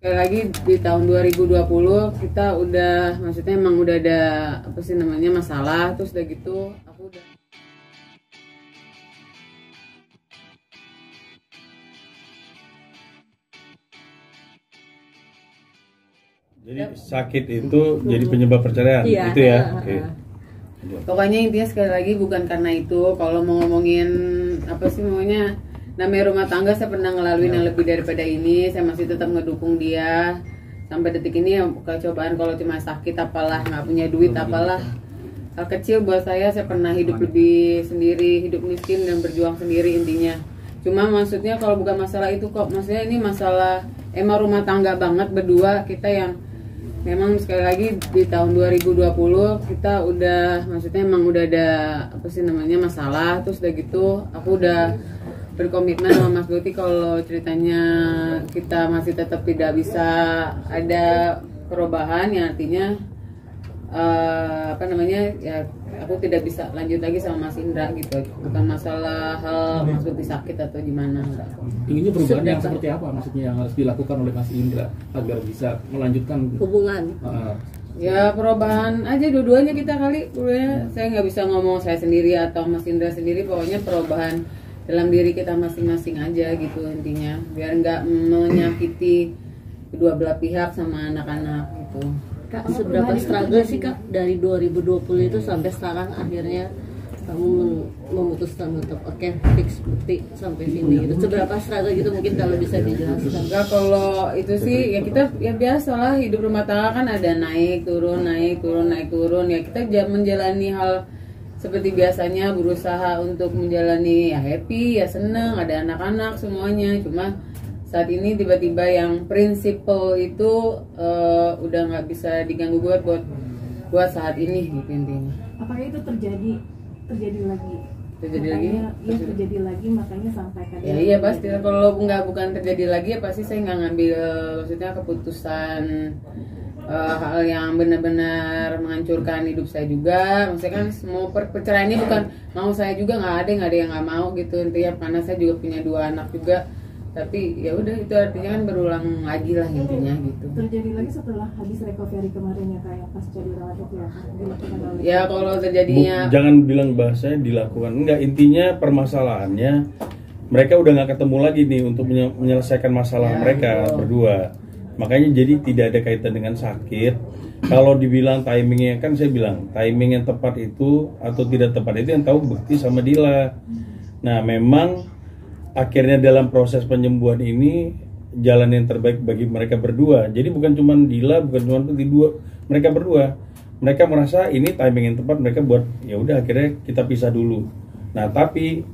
Sekali lagi di tahun 2020 kita udah, maksudnya emang udah ada apa sih namanya masalah, terus udah gitu aku udah jadi sakit itu jadi penyebab perceraian, iya, itu ya. Oke. pokoknya intinya sekali lagi bukan karena itu. Kalau mau ngomongin apa sih namanya namanya rumah tangga, saya pernah ngelaluin yang lebih daripada ini. Saya masih tetap ngedukung dia sampai detik ini. Ya cobaan kalau cuma sakit apalah, nggak punya duit apalah, hal kecil buat saya pernah hidup lebih sendiri, hidup miskin dan berjuang sendiri intinya. Cuma maksudnya kalau bukan masalah itu kok, maksudnya ini masalah emang rumah tangga banget berdua kita yang memang sekali lagi di tahun 2020 kita udah, maksudnya emang udah ada apa sih namanya masalah, terus udah gitu aku udah berkomitmen sama Mas Guti kalau ceritanya kita masih tetap tidak bisa ada perubahan, ya artinya apa namanya ya aku tidak bisa lanjut lagi sama Mas Indra gitu. Bukan masalah hal Mas Guti sakit atau gimana, enggak. Ini perubahan yang seperti apa maksudnya yang harus dilakukan oleh Mas Indra agar bisa melanjutkan hubungan? Ya perubahan aja dua-duanya kita kali. Saya nggak bisa ngomong saya sendiri atau Mas Indra sendiri, pokoknya perubahan dalam diri kita masing-masing aja gitu intinya, biar nggak menyakiti kedua belah pihak sama anak-anak gitu. Kak, seberapa struggle sih Kak dari 2020 itu sampai sekarang akhirnya kamu memutuskan untuk oke, fix bukti sampai sini gitu. Seberapa struggle gitu mungkin kalau bisa dijelaskan? Enggak, kalau itu sih ya kita ya biasalah, hidup rumah tangga kan ada naik turun naik turun naik turun, ya kita menjalani hal seperti biasanya, berusaha untuk menjalani ya happy ya seneng, ada anak-anak semuanya. Cuma saat ini tiba-tiba yang prinsipal itu udah nggak bisa diganggu buat saat ini gitu intinya. Apakah itu terjadi lagi? Terjadi lagi makanya sampaikan. Ya iya pasti, kalau bukan terjadi lagi ya pasti saya nggak ngambil maksudnya keputusan hal yang benar-benar menghancurkan hidup saya juga. Maksudnya kan semua perceraian ini bukan mau saya juga, nggak ada yang nggak mau gitu intinya, karena saya juga punya 2 anak juga. Tapi ya udah, itu artinya kan berulang lagi lah intinya gitu. Terjadi lagi setelah habis recovery kemarin ya kayak pas jadi rawat itu ya dilakukan oleh. Ya kalau terjadinya Jangan bilang bahasanya dilakukan, enggak, intinya permasalahannya mereka udah nggak ketemu lagi nih untuk menyelesaikan masalah mereka berdua. Makanya jadi tidak ada kaitan dengan sakit. Kalau dibilang timingnya, kan saya bilang timing yang tepat itu atau tidak tepat itu yang tahu Bekti sama Dila. Nah memang akhirnya dalam proses penyembuhan ini jalan yang terbaik bagi mereka berdua. Jadi bukan cuma Dila, bukan cuma Bekti, mereka berdua. Mereka merasa ini timing yang tepat, mereka buat ya udah akhirnya kita pisah dulu. Nah tapi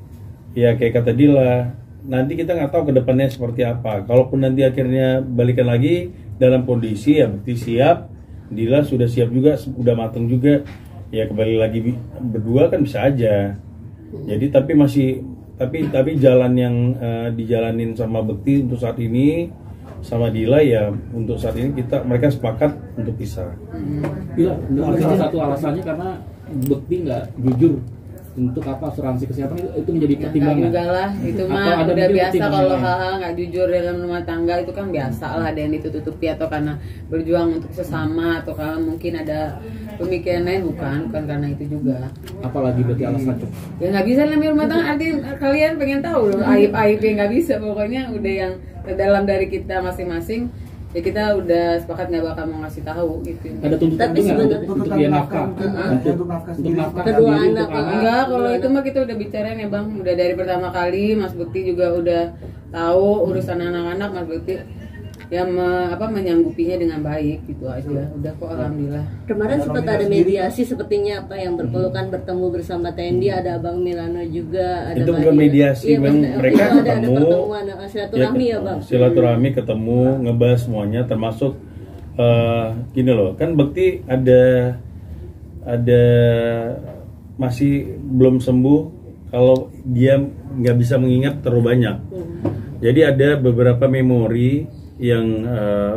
ya kayak kata Dila, nanti kita nggak tahu ke depannya seperti apa. Kalaupun nanti akhirnya balikan lagi dalam kondisi ya Bekti siap, Dila sudah siap juga, sudah matang juga, ya kembali lagi berdua kan bisa aja. Jadi tapi jalan yang dijalanin sama Bekti untuk saat ini sama Dila ya untuk saat ini mereka sepakat untuk pisah. Dila, salah satu alasannya karena Bekti nggak jujur untuk asuransi kesehatan itu menjadi pertimbangan. Enggak lah, itu mah udah biasa kalau hal-hal nggak jujur dalam rumah tangga itu kan biasa lah, ada yang ditutupi atau karena berjuang untuk sesama atau karena mungkin ada pemikiran lain, bukan karena itu juga. Apalagi berarti alasan cuk. Ya nggak bisa namanya rumah tangga, artinya kalian pengen tahu loh aib-aib yang nggak bisa, pokoknya udah yang terdalam dari kita masing-masing. Ya kita udah sepakat nggak bakal mau ngasih tahu gitu. Ada tuntutan juga untuk biaya nafkah, untuk nafkah kedua anak. Enggak, kalau itu mah kita udah bicarain ya Bang, udah dari pertama kali. Mas Bekti juga udah tahu urusan anak-anak, Mas Bekti yang menyanggupinya dengan baik gitu aja. Udah kok alhamdulillah. Kemarin sempat ada mediasi sepertinya apa yang berpelukan bertemu bersama TNI, ada Abang Milano juga, ada itu bukan mediasi, mereka ada ketemu, pertemuan silaturahmi ya Bang. Silaturahmi, ketemu, ngebahas semuanya, termasuk gini loh, kan Bekti ada masih belum sembuh kalau dia nggak bisa mengingat terlalu banyak. Jadi ada beberapa memori yang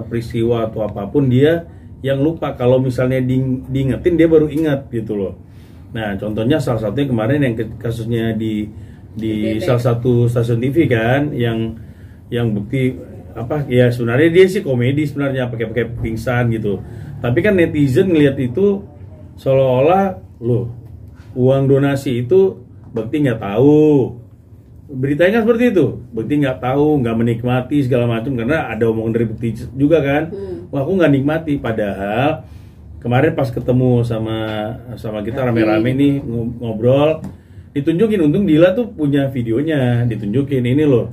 peristiwa atau apapun dia yang lupa, kalau misalnya diingetin dia baru ingat gitu loh. Nah contohnya salah satunya kemarin yang kasusnya di salah satu stasiun TV kan, yang Bekti apa ya sebenarnya dia sih komedi sebenarnya pakai pingsan gitu. Tapi kan netizen ngelihat itu seolah-olah loh uang donasi itu Bekti nggak tahu. Beritanya kan seperti itu. Bekti nggak tahu, nggak menikmati segala macam karena ada omongan dari Bekti juga kan. Wah aku nggak nikmati. Padahal kemarin pas ketemu sama kita rame-rame nih ngobrol, ditunjukin untung Dila tuh punya videonya, ditunjukin ini loh.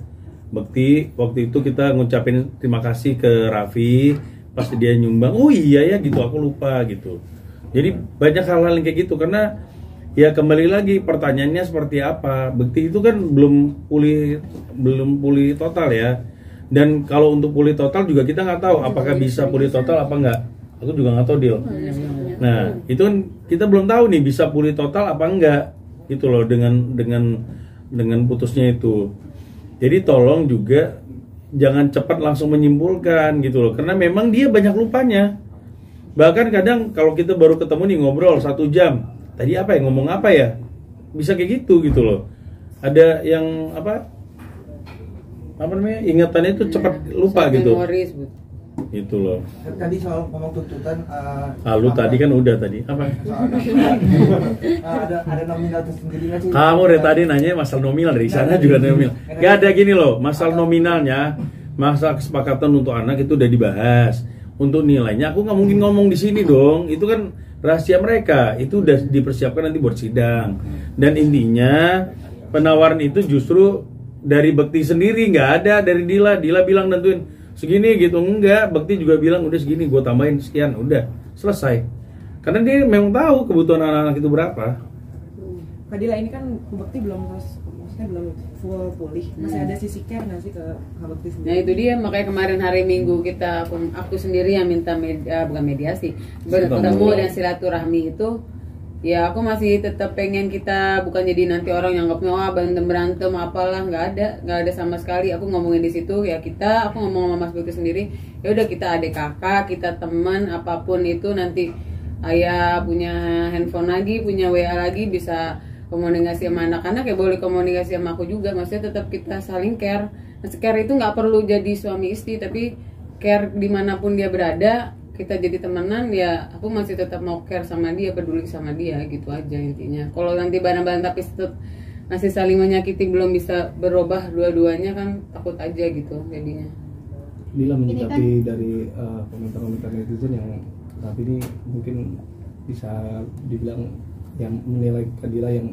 Bekti waktu itu kita ngucapin terima kasih ke Raffi pas dia nyumbang. Oh iya ya gitu, aku lupa gitu. Jadi banyak hal-hal yang kayak gitu karena ya kembali lagi pertanyaannya seperti apa. Bekti itu kan belum pulih total ya. Dan kalau untuk pulih total juga kita nggak tahu apakah bisa pulih total apa enggak. Aku juga nggak tahu Dil. Nah itu kan kita belum tahu nih bisa pulih total apa enggak gitu loh dengan putusnya itu. Jadi tolong juga jangan cepat langsung menyimpulkan gitu loh, karena memang dia banyak lupanya. Bahkan kadang kalau kita baru ketemu nih ngobrol 1 jam, tadi apa ya ngomong apa ya, bisa kayak gitu loh. Ada yang apa namanya ingatannya itu cepat lupa gitu. Memoris, Itu loh. Tadi soal ngomong tuntutan. Lu tadi kan udah tadi apa? Ada nominal tersendiri nggak sih? Kamu dari tadi nanya masalah nominal, dari sana juga nominal. Gak ada gini loh, masalah nominalnya, masalah kesepakatan untuk anak itu udah dibahas. Untuk nilainya aku nggak mungkin ngomong di sini dong, itu kan rahasia mereka, itu udah dipersiapkan nanti buat sidang. Dan intinya penawaran itu justru dari Bekti sendiri, nggak ada dari Dila. Dila bilang nentuin segini gitu, enggak. Bekti juga bilang udah segini, gue tambahin sekian, udah selesai. Karena dia memang tahu kebutuhan anak-anak itu berapa. Kak Dila, ini kan Bekti belum maksudnya belum full pulih, masih ada sisi care nggak sih ke Kak Bekti sendiri? Nah itu dia, makanya kemarin hari Minggu aku sendiri yang minta bukan mediasi, bertemu dan silaturahmi itu. Ya aku masih tetap pengen kita bukan jadi nanti orang yang nganggapnya berantem apalah, nggak ada sama sekali. Aku ngomongin di situ ya aku ngomong sama Mas Bekti sendiri, ya udah kita adik kakak, kita teman, apapun itu nanti ayah punya handphone lagi, punya WA lagi, bisa komunikasi sama anak-anak ya boleh komunikasi sama aku juga. Maksudnya tetap kita saling care. Nah, care itu nggak perlu jadi suami istri, tapi care dimanapun dia berada. Kita jadi temenan ya aku masih tetap mau care sama dia, peduli sama dia gitu aja intinya. Kalau nanti bareng-bareng tapi tetap masih saling menyakiti, belum bisa berubah dua-duanya kan takut aja gitu jadinya. Dila menyikapi dari komentar-komentar netizen yang saat ini mungkin bisa dibilang yang menilai Kak Dila yang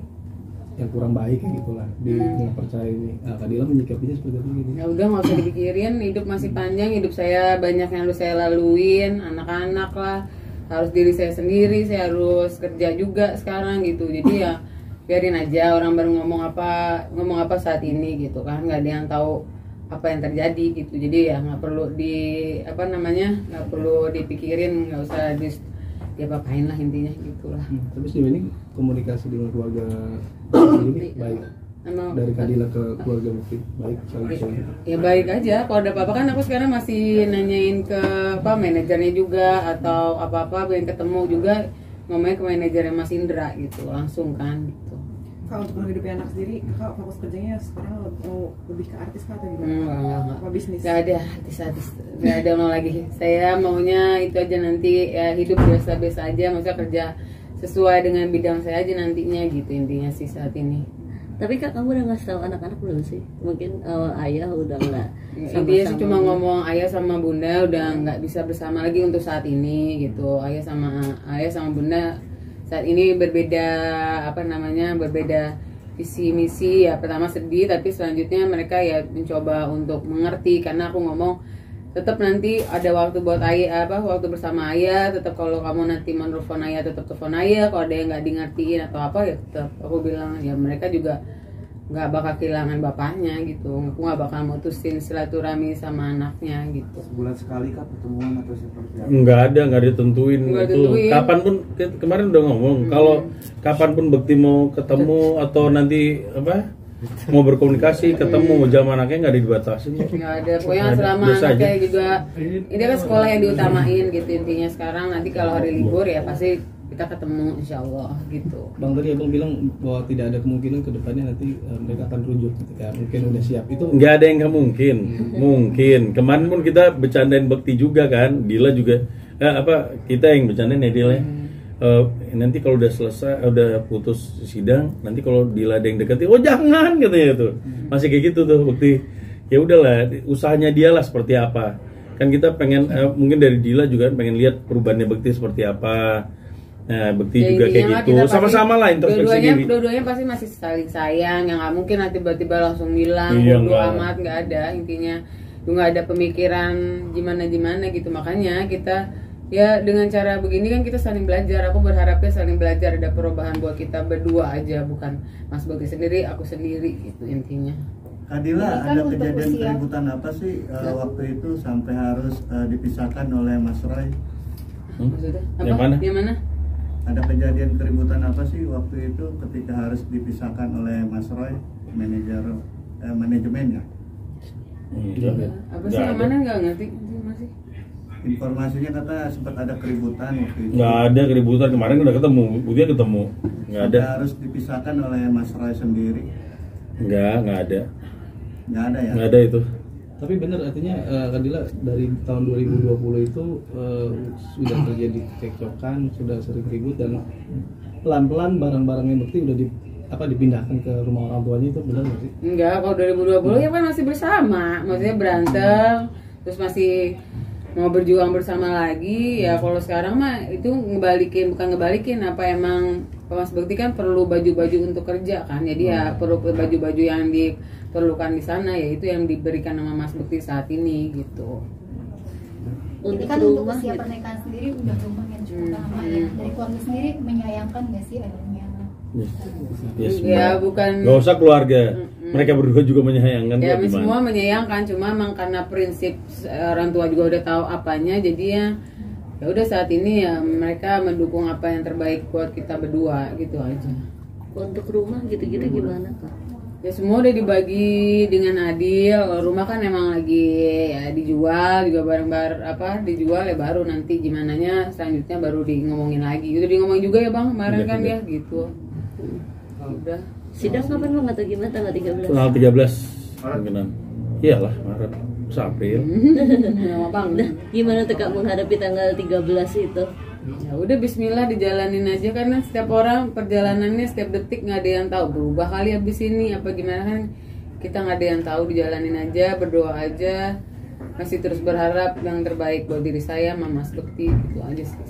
kurang baik kayak gitulah di nggak percaya ini. Nah, Kak Dila menyikapinya seperti ini. Ya udah nggak usah dipikirin, hidup masih panjang, hidup saya banyak yang harus saya laluin, anak-anak lah, harus diri saya sendiri, saya harus kerja juga sekarang gitu. Jadi ya biarin aja orang baru ngomong apa saat ini gitu kan, nggak ada yang tahu apa yang terjadi gitu. Jadi ya nggak perlu nggak perlu dipikirin, nggak usah dia apain lah intinya gitulah. Tapi sejauh ini komunikasi dengan keluarga ini baik. Dari Kak Dila ke keluarga Bekti baik saling. Ya baik aja. Kalau ada apa-apa kan aku sekarang masih nanyain ke manajernya juga atau apa-apa pengen ketemu juga, ngomongnya ke manajernya Mas Indra gitu langsung kan gitu. Kak, untuk menghidupi anak sendiri, Kak fokus kerjanya sekarang mau lebih ke artis Kak atau gimana? Enggak. Apa bisnis? Gak ada artis, gak ada mau lagi. Saya maunya itu aja nanti ya hidup biasa-biasa aja, maksudnya kerja sesuai dengan bidang saya aja nantinya gitu intinya sih saat ini. Tapi Kak, kamu udah ngasih tahu anak-anak belum sih? Mungkin ayah udah nggak sama-sama. Dia sih cuma ngomong ayah sama bunda udah nggak bisa bersama lagi untuk saat ini gitu. Ayah sama bunda saat ini berbeda berbeda visi misi ya. Pertama sedih, tapi selanjutnya mereka ya mencoba untuk mengerti, karena aku ngomong tetap nanti ada waktu buat ayah waktu bersama ayah, tetap kalau kamu nanti menelpon ayah tetap telepon ayah, kalau ada yang nggak di ngertiin atau apa ya tetap aku bilang ya mereka juga nggak bakal kehilangan bapaknya gitu. Aku nggak bakal mutusin silaturahmi sama anaknya gitu. Sebulan sekali Kak pertemuan atau seperti apa? Nggak ditentuin itu. Kapanpun kemarin udah ngomong kalau kapanpun Bekti mau ketemu atau nanti mau berkomunikasi ketemu, jam anaknya nggak dibatasin. Nggak ada, pokoknya selama anaknya juga ini kan sekolah yang diutamain gitu intinya. Sekarang nanti kalau hari libur ya pasti kita ketemu insya Allah gitu. Bang tadi abang bilang bahwa tidak ada kemungkinan ke depannya nanti mereka akan rujuk ketika mungkin udah siap. Itu Nggak ada yang nggak mungkin. Mungkin. Kemarin pun kita bercandain Bekti juga kan. Dila juga. Kita yang bercandain ya Dila. Nanti kalau udah selesai, udah putus sidang, nanti kalau Dila ada yang deketin, oh jangan katanya tuh. Masih kayak gitu tuh Bekti. Ya udahlah, usahanya dia lah seperti apa. Kan kita pengen mungkin dari Dila juga pengen lihat perubahannya Bekti seperti apa. Nah, Bekti Ya, juga kayak intinya gitu. Sama-sama lah introspeksi diri. Dua-duanya pasti masih saling sayang. Yang nggak mungkin nanti tiba-tiba langsung bilang Iya, bodo nggak. amat, nggak ada. Intinya nggak ada pemikiran gimana gitu. Makanya kita ya dengan cara begini kan kita saling belajar. Aku berharapnya saling belajar, ada perubahan buat kita berdua aja, bukan Mas Bekti sendiri, aku sendiri gitu intinya. Kadila, Ini kan ada untuk kejadian usia. keributan apa sih waktu itu sampai harus dipisahkan oleh Mas Roy? Maksudnya apa? Yang mana? Yang mana? Ada kejadian keributan apa sih waktu itu ketika harus dipisahkan oleh Mas Roy, manajemennya? Apa sih yang mana nggak ngerti masih? Informasinya kata sempat ada keributan waktu itu. Nggak ada keributan, kemarin udah ketemu, dia ketemu. Nggak ada. Sampai harus dipisahkan oleh Mas Roy sendiri. Nggak ada. Nggak ada ya? Nggak ada itu. tapi benar artinya Kadila dari tahun 2020 itu sudah terjadi cekcokan, sudah sering ribut dan pelan-pelan barang-barangnya Bekti udah dipindahkan ke rumah orang tuanya, itu benar nggak sih? Enggak, kalau 2020 ya kan masih bersama, maksudnya berantem, terus masih mau berjuang bersama lagi. Ya kalau sekarang mah itu bukan ngebalikin, apa emang Mas Bekti kan perlu baju-baju untuk kerja kan, jadi ya perlu baju-baju yang diperlukan di sana, yaitu yang diberikan sama Mas Bekti saat ini gitu. Jadi Untuk kan untuk rumah usia gitu. pernikahan sendiri udah lumayan cukup lama ya. Dari keluarga sendiri menyayangkan nggak sih adanya? Yes, Ya bukan. Gak usah keluarga, mereka berdua juga menyayangkan. Ya kok, gimana? semua menyayangkan, cuma emang karena prinsip orang tua juga udah tahu apanya, jadi ya udah saat ini ya mereka mendukung apa yang terbaik buat kita berdua gitu aja. Untuk rumah gitu-gitu gimana Kak? Ya semua udah dibagi dengan adil. Rumah kan emang lagi ya dijual juga bareng-bareng dijual ya, baru nanti gimananya selanjutnya baru ngomongin lagi. Itu ngomongin juga ya Bang kemarin kan ya gitu. Udah. Sidang kapan Bang atau gimana tanggal 13? Tanggal 13 mungkinan. Iyalah Maret, April. Lama Bang. Nah, gimana tuh Kak menghadapi tanggal 13 itu? Ya udah bismillah dijalanin aja, karena setiap orang perjalanannya setiap detik nggak ada yang tahu, berubah kali habis ini apa gimana kan, kita nggak ada yang tahu, dijalanin aja, berdoa aja, masih terus berharap yang terbaik buat diri saya sama Mas Bekti, itu aja sih.